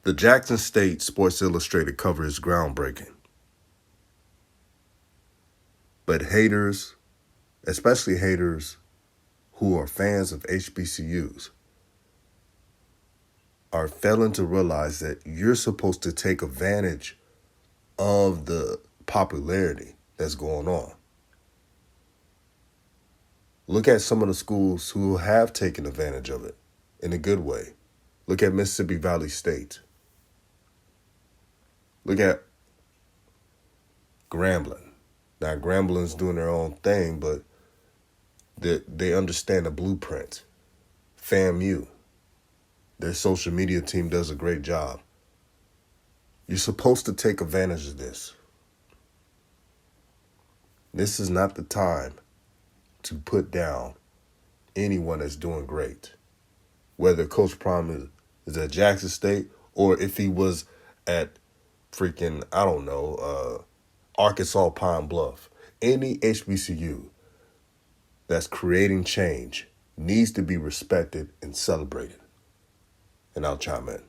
The Jackson State Sports Illustrated cover is groundbreaking. But haters, especially haters who are fans of HBCUs, are failing to realize that you're supposed to take advantage of the popularity that's going on. Look at some of the schools who have taken advantage of it in a good way. Look at Mississippi Valley State. Look at Grambling. Now, Grambling's doing their own thing, but they understand the blueprint. FAMU, their social media team does a great job. You're supposed to take advantage of this. This is not the time to put down anyone that's doing great. Whether Coach Prime is at Jackson State or if he was at freaking, Arkansas Pine Bluff. Any HBCU that's creating change needs to be respected and celebrated. And I'll chime in.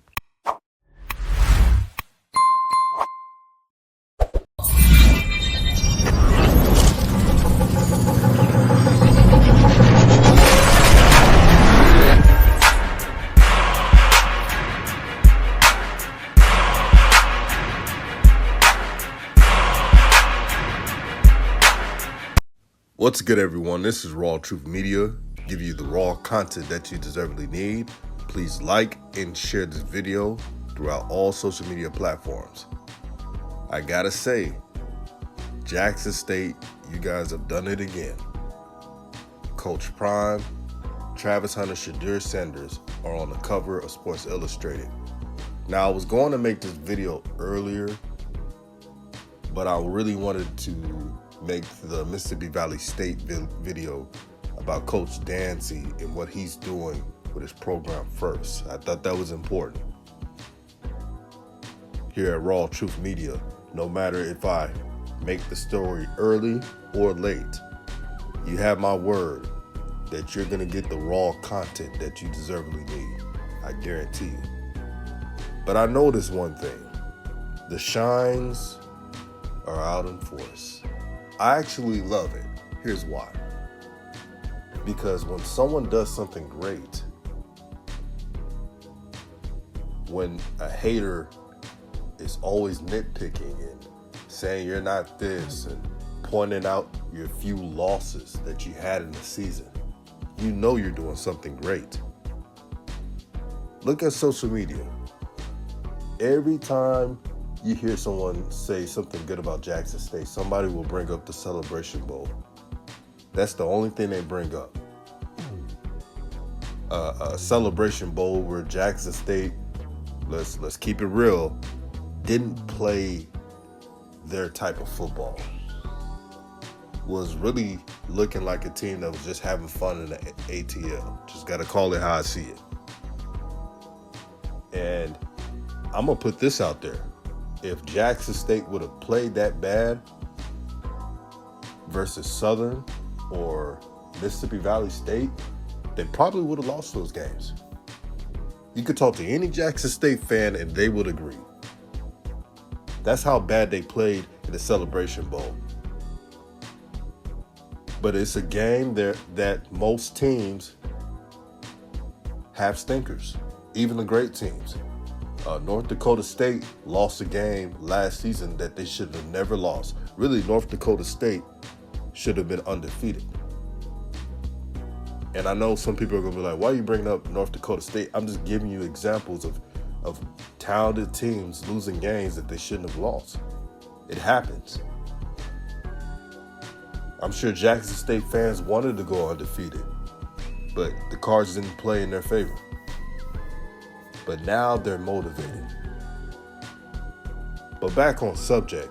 What's good, everyone? This is RawTruth Media, give you the raw content that you deservedly need. Please like and share this video throughout all social media platforms. I gotta say, Jackson State, you guys have done it again. Coach Prime, Travis Hunter, Shedeur Sanders are on the cover of Sports Illustrated. Now, I was going to make this video earlier, but I really wanted to make the Mississippi Valley State video about Coach Dancy and what he's doing with his program first. I thought that was important. Here at RawTruth Media, no matter if I make the story early or late, you have my word that you're going to get the raw content that you deservedly need. I guarantee you. But I noticed one thing. The shines are out in force. I actually love it. Here's why. Because when someone does something great, when a hater is always nitpicking and saying you're not this and pointing out your few losses that you had in the season, you know you're doing something great. Look at social media. Every time you hear someone say something good about Jackson State, somebody will bring up the Celebration Bowl. That's the only thing they bring up. A Celebration Bowl where Jackson State, let's keep it real, didn't play their type of football. Was really looking like a team that was just having fun in the ATL. Just got to call it how I see it. And I'm going to put this out there. If Jackson State would have played that bad versus Southern or Mississippi Valley State, they probably would have lost those games. You could talk to any Jackson State fan and they would agree. That's how bad they played in the Celebration Bowl. But it's a game that most teams have stinkers, even the great teams. North Dakota State lost a game last season that they should have never lost. Really, North Dakota State should have been undefeated. And I know some people are going to be like, why are you bringing up North Dakota State? I'm just giving you examples of talented teams losing games that they shouldn't have lost. It happens. I'm sure Jackson State fans wanted to go undefeated, but the cards didn't play in their favor. But now they're motivated. But back on subject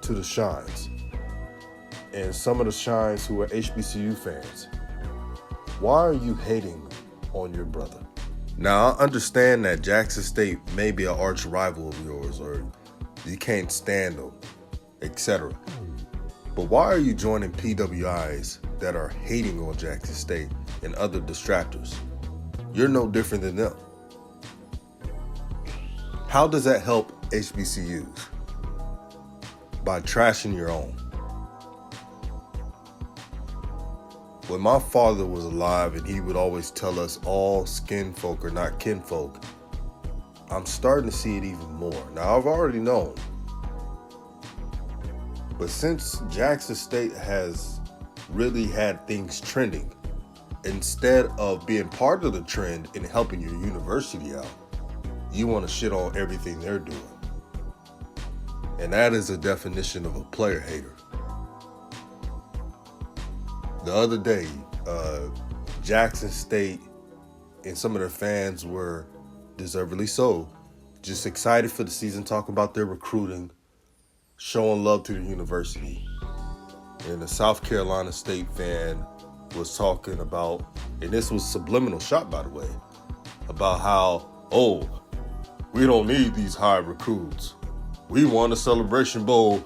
to the shines and some of the shines who are HBCU fans. Why are you hating on your brother? Now, I understand that Jackson State may be an arch rival of yours or you can't stand them, etc. But why are you joining PWIs that are hating on Jackson State and other distractors? You're no different than them. How does that help HBCUs? By trashing your own. When my father was alive and he would always tell us all skin folk are not kinfolk, I'm starting to see it even more. Now, I've already known. But since Jackson State has really had things trending, instead of being part of the trend and helping your university out, you want to shit on everything they're doing. And that is a definition of a player hater. The other day, Jackson State and some of their fans were, deservedly so, just excited for the season, talking about their recruiting, showing love to the university. And the South Carolina State fan was talking about, and this was subliminal shot, by the way, about how, we don't need these high recruits. We won a Celebration Bowl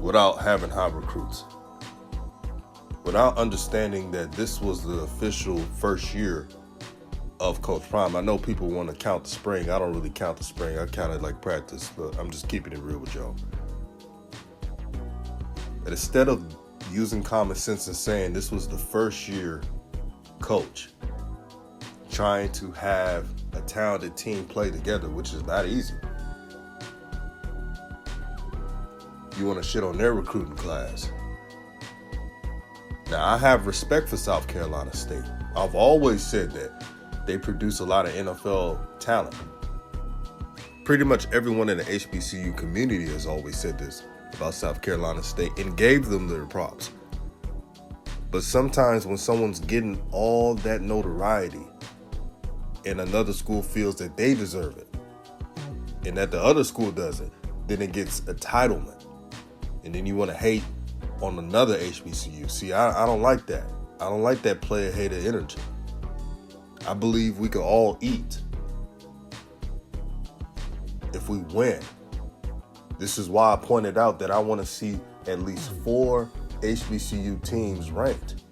without having high recruits. Without understanding that this was the official first year of Coach Prime. I know people want to count the spring. I don't really count the spring. I count it like practice, but I'm just keeping it real with y'all. And instead of using common sense and saying this was the first year coach trying to have a talented team play together, which is not easy. You want to shit on their recruiting class. Now, I have respect for South Carolina State. I've always said that they produce a lot of NFL talent. Pretty much everyone in the HBCU community has always said this about South Carolina State and gave them their props. But sometimes when someone's getting all that notoriety and another school feels that they deserve it and that the other school doesn't, then it gets entitlement. And then you want to hate on another HBCU. See, I don't like that. I don't like that player hater energy. I believe we can all eat if we win. This is why I pointed out that I want to see at least 4 HBCU teams ranked.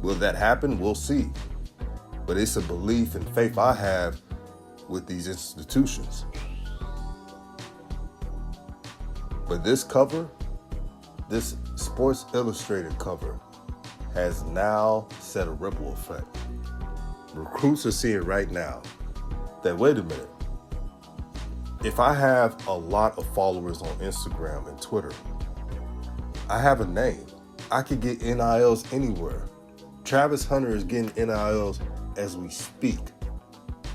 Will that happen? We'll see. But it's a belief and faith I have with these institutions. But this cover, this Sports Illustrated cover, has now set a ripple effect. Recruits are seeing right now that, wait a minute, if I have a lot of followers on Instagram and Twitter, I have a name. I could get NILs anywhere. Travis Hunter is getting NILs as we speak.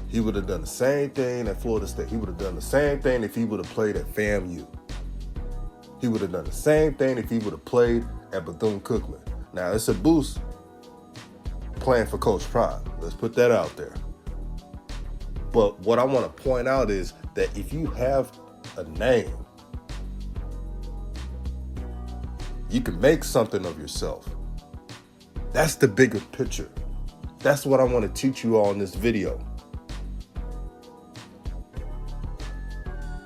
He would have done the same thing at Florida State. He would have done the same thing if he would have played at FAMU. He would have done the same thing if he would have played at Bethune-Cookman. Now, it's a boost playing for Coach Prime. Let's put that out there. But what I want to point out is that if you have a name, you can make something of yourself. That's the bigger picture. That's what I want to teach you all in this video.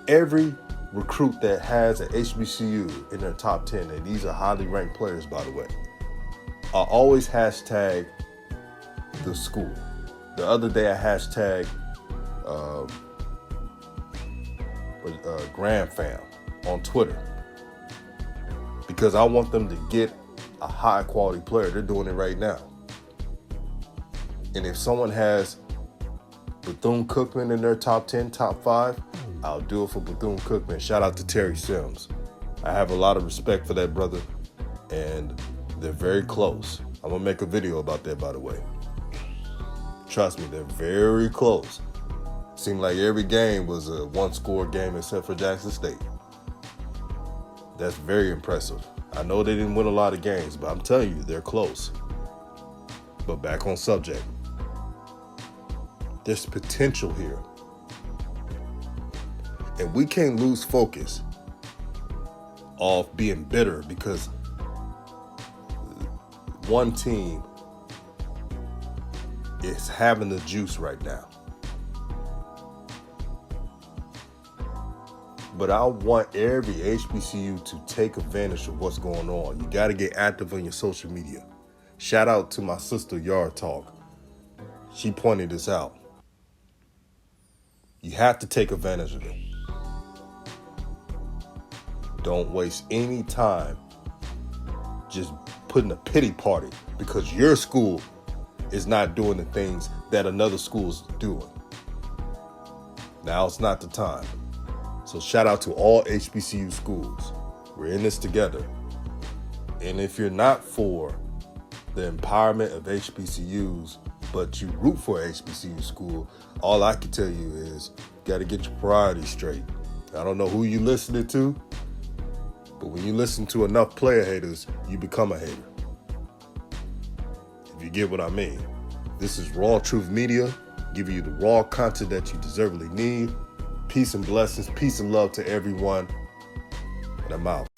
Every recruit that has an HBCU in their top 10, and these are highly ranked players, by the way, I always hashtag the school. The other day I hashtag Grand Fam on Twitter because I want them to get a high quality player. They're doing it right now. And if someone has Bethune-Cookman in their top 10, top 5, I'll do it for Bethune-Cookman. Shout out to Terry Sims. I have a lot of respect for that brother, and they're very close. I'm going to make a video about that, by the way. Trust me, they're very close. Seemed like every game was a one-score game except for Jackson State. That's very impressive. I know they didn't win a lot of games, but I'm telling you, they're close. But back on subject. There's potential here. And we can't lose focus of being bitter because one team is having the juice right now. But I want every HBCU to take advantage of what's going on. You got to get active on your social media. Shout out to my sister, Yard Talk. She pointed this out. You have to take advantage of it. Don't waste any time just putting a pity party because your school is not doing the things that another school's doing. Now it's not the time. So shout out to all HBCU schools. We're in this together. And if you're not for the empowerment of HBCUs, but you root for a HBCU school, all I can tell you is you got to get your priorities straight. I don't know who you listening to, but when you listen to enough player haters, you become a hater. If you get what I mean. This is RawTruth Media, giving you the raw content that you deservedly need. Peace and blessings, peace and love to everyone, and I'm out.